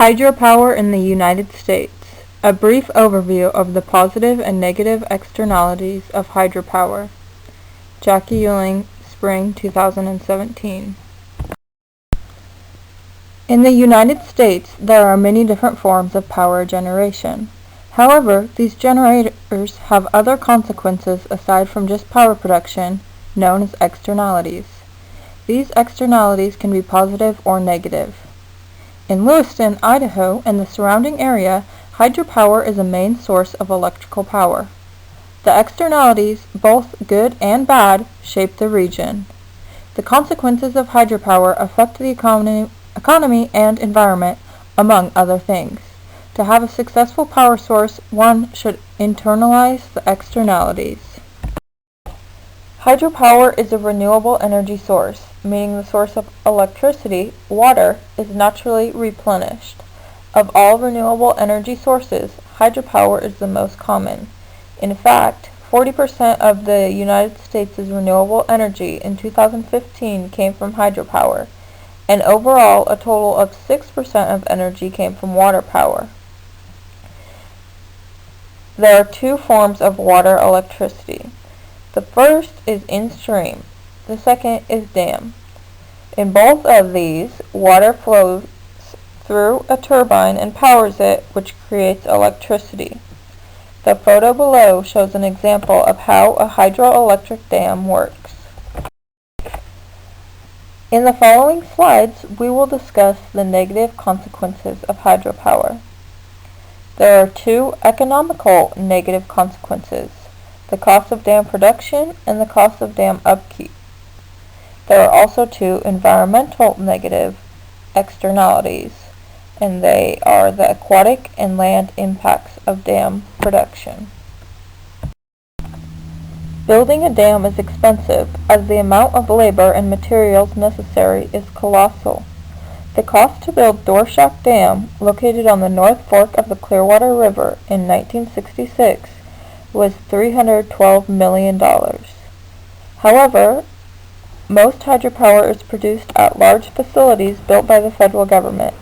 Hydropower in the United States. A brief overview of the positive and negative externalities of hydropower. Jackie Ewing, Spring 2017. In the United States, there are many different forms of power generation. However, these generators have other consequences aside from just power production, known as externalities. These externalities can be positive or negative. In Lewiston, Idaho, and the surrounding area, hydropower is a main source of electrical power. The externalities, both good and bad, shape the region. The consequences of hydropower affect the economy and environment, among other things. To have a successful power source, one should internalize the externalities. Hydropower is a renewable energy source, meaning the source of electricity, water, is naturally replenished. Of all renewable energy sources, hydropower is the most common. In fact, 40% of the United States' renewable energy in 2015 came from hydropower, and overall a total of 6% of energy came from water power. There are two forms of water electricity. The first is in-stream. The second is dam. In both of these, water flows through a turbine and powers it, which creates electricity. The photo below shows an example of how a hydroelectric dam works. In the following slides, we will discuss the negative consequences of hydropower. There are two economical negative consequences: the cost of dam production and the cost of dam upkeep. There are also two environmental negative externalities, and they are the aquatic and land impacts of dam production. Building a dam is expensive, as the amount of labor and materials necessary is colossal. The cost to build Dorshak Dam, located on the North Fork of the Clearwater River in 1966, was $312 million. However, most hydropower is produced at large facilities built by the federal government.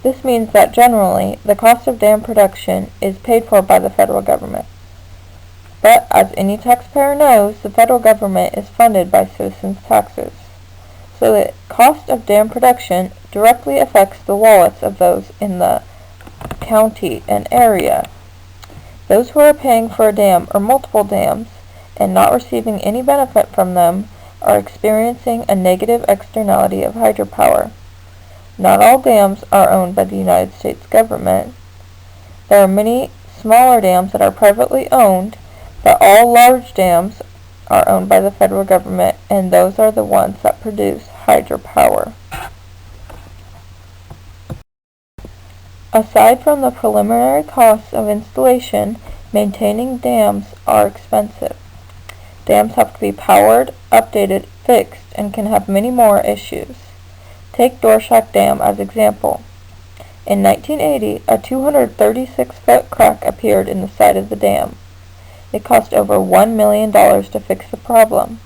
This means that generally, the cost of dam production is paid for by the federal government. But as any taxpayer knows, the federal government is funded by citizens' taxes. So the cost of dam production directly affects the wallets of those in the county and area. Those who are paying for a dam or multiple dams and not receiving any benefit from them are experiencing a negative externality of hydropower. Not all dams are owned by the United States government. There are many smaller dams that are privately owned, but all large dams are owned by the federal government, and those are the ones that produce hydropower. Aside from the preliminary costs of installation, maintaining dams are expensive. Dams have to be powered, updated, fixed, and can have many more issues. Take Dorshak Dam as example. In 1980, a 236-foot crack appeared in the side of the dam. It cost over $1 million to fix the problem.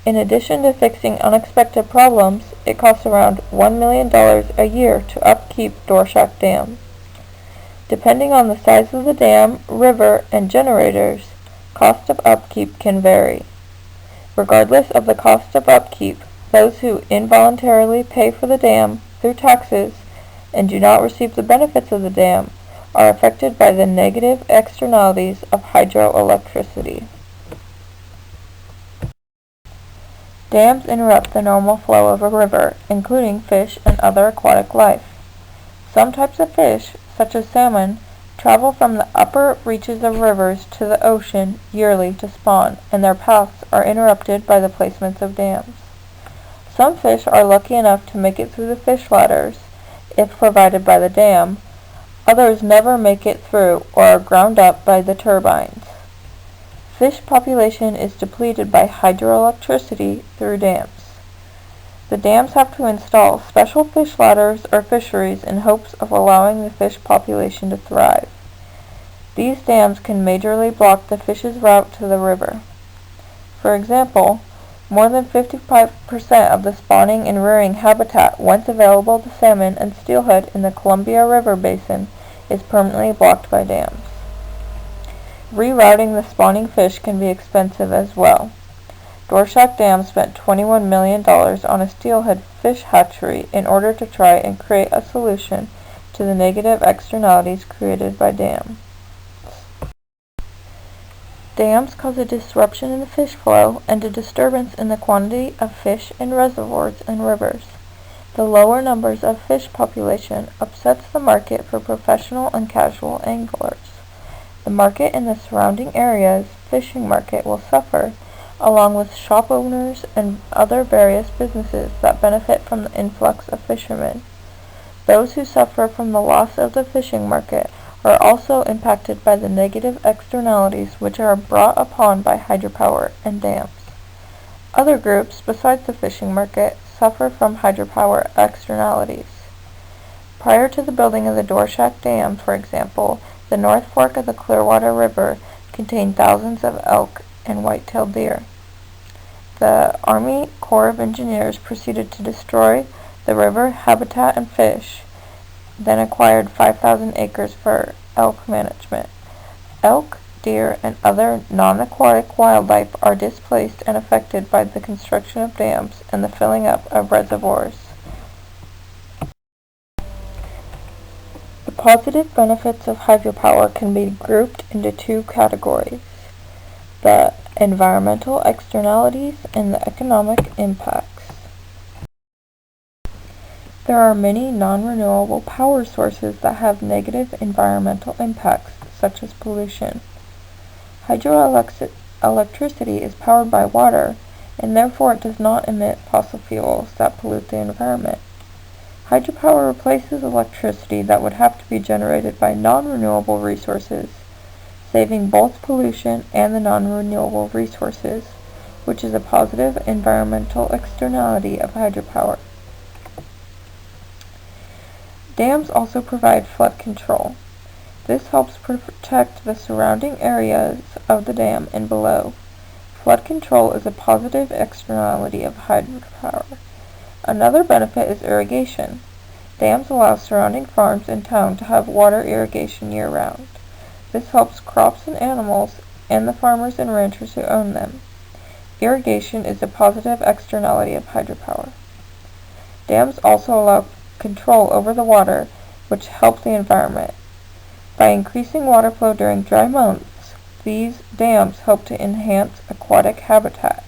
In addition to fixing unexpected problems, it costs around $1 million a year to upkeep Dorshak Dam. Depending on the size of the dam, river, and generators, cost of upkeep can vary. Regardless of the cost of upkeep, those who involuntarily pay for the dam through taxes and do not receive the benefits of the dam are affected by the negative externalities of hydroelectricity. Dams interrupt the normal flow of a river, including fish and other aquatic life. Some types of fish, such as salmon, travel from the upper reaches of rivers to the ocean yearly to spawn, and their paths are interrupted by the placements of dams. Some fish are lucky enough to make it through the fish ladders, if provided by the dam. Others never make it through or are ground up by the turbines. Fish population is depleted by hydroelectricity through dams. The dams have to install special fish ladders or fisheries in hopes of allowing the fish population to thrive. These dams can majorly block the fish's route to the river. For example, More than 55% of the spawning and rearing habitat once available to salmon and steelhead in the Columbia River Basin is permanently blocked by dams. Rerouting the spawning fish can be expensive as well. Dorshak Dam spent $21 million on a steelhead fish hatchery in order to try and create a solution to the negative externalities created by dams. Dams cause a disruption in the fish flow and a disturbance in the quantity of fish in reservoirs and rivers. The lower numbers of fish population upsets the market for professional and casual anglers. The market in the surrounding areas fishing market will suffer, along with shop owners and other various businesses that benefit from the influx of fishermen. Those who suffer from the loss of the fishing market are also impacted by the negative externalities which are brought upon by hydropower and dams. Other groups besides the fishing market suffer from hydropower externalities. Prior to the building of the Dorshak Dam, for example, the North Fork of the Clearwater River contained thousands of elk and white-tailed deer. The Army Corps of Engineers proceeded to destroy the river habitat and fish, then acquired 5,000 acres for elk management. Elk, deer, and other non-aquatic wildlife are displaced and affected by the construction of dams and the filling up of reservoirs. The positive benefits of hydropower can be grouped into two categories: the environmental externalities and the economic impacts. There are many non-renewable power sources that have negative environmental impacts, such as pollution. Hydroelectricity is powered by water, and therefore it does not emit fossil fuels that pollute the environment. Hydropower replaces electricity that would have to be generated by non-renewable resources, saving both pollution and the non-renewable resources, which is a positive environmental externality of hydropower. Dams also provide flood control. This helps protect the surrounding areas of the dam and below. Flood control is a positive externality of hydropower. Another benefit is irrigation. Dams allow surrounding farms and towns to have water irrigation year-round. This helps crops and animals and the farmers and ranchers who own them. Irrigation is a positive externality of hydropower. Dams also allow control over the water, which helps the environment. By increasing water flow during dry months, these dams help to enhance aquatic habitats.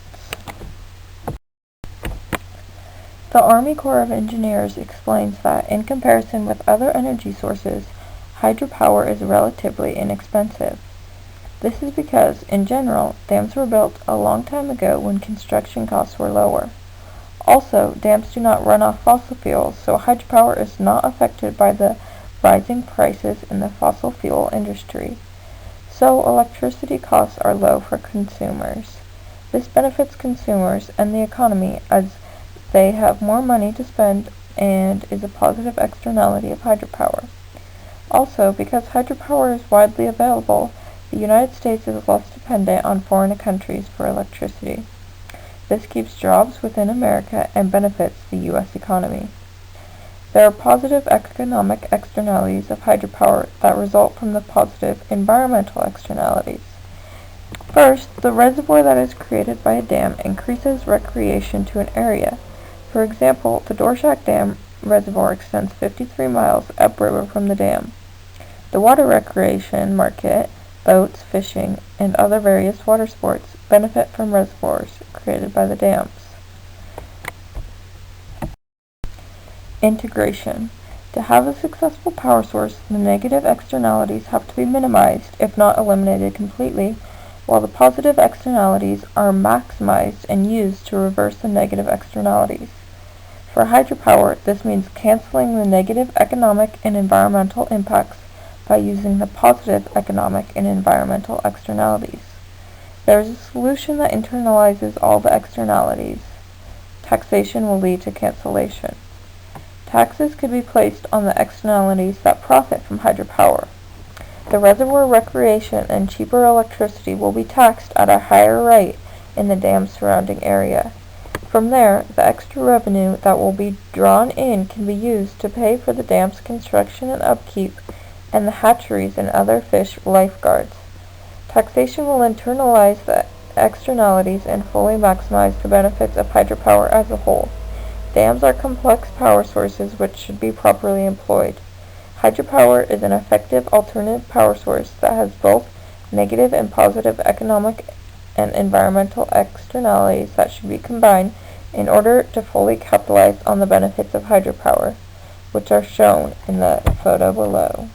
The Army Corps of Engineers explains that, in comparison with other energy sources, hydropower is relatively inexpensive. This is because, in general, dams were built a long time ago when construction costs were lower. Also, dams do not run off fossil fuels, so hydropower is not affected by the rising prices in the fossil fuel industry. So, electricity costs are low for consumers. This benefits consumers and the economy as they have more money to spend and is a positive externality of hydropower. Also, because hydropower is widely available, the United States is less dependent on foreign countries for electricity. This keeps jobs within America and benefits the U.S. economy. There are positive economic externalities of hydropower that result from the positive environmental externalities. First, the reservoir that is created by a dam increases recreation to an area. For example, the Dorshak Dam reservoir extends 53 miles upriver from the dam. The water recreation market, boats, fishing, and other various water sports benefit from reservoirs created by the dams. Integration. To have a successful power source, the negative externalities have to be minimized, if not eliminated completely, while the positive externalities are maximized and used to reverse the negative externalities. For hydropower, this means canceling the negative economic and environmental impacts by using the positive economic and environmental externalities. There is a solution that internalizes all the externalities. Taxation will lead to cancellation. Taxes could be placed on the externalities that profit from hydropower. The reservoir recreation and cheaper electricity will be taxed at a higher rate in the dam's surrounding area. From there, the extra revenue that will be drawn in can be used to pay for the dam's construction and upkeep and the hatcheries and other fish lifeguards. Taxation will internalize the externalities and fully maximize the benefits of hydropower as a whole. Dams are complex power sources which should be properly employed. Hydropower is an effective alternative power source that has both negative and positive economic and environmental externalities that should be combined in order to fully capitalize on the benefits of hydropower, which are shown in the photo below.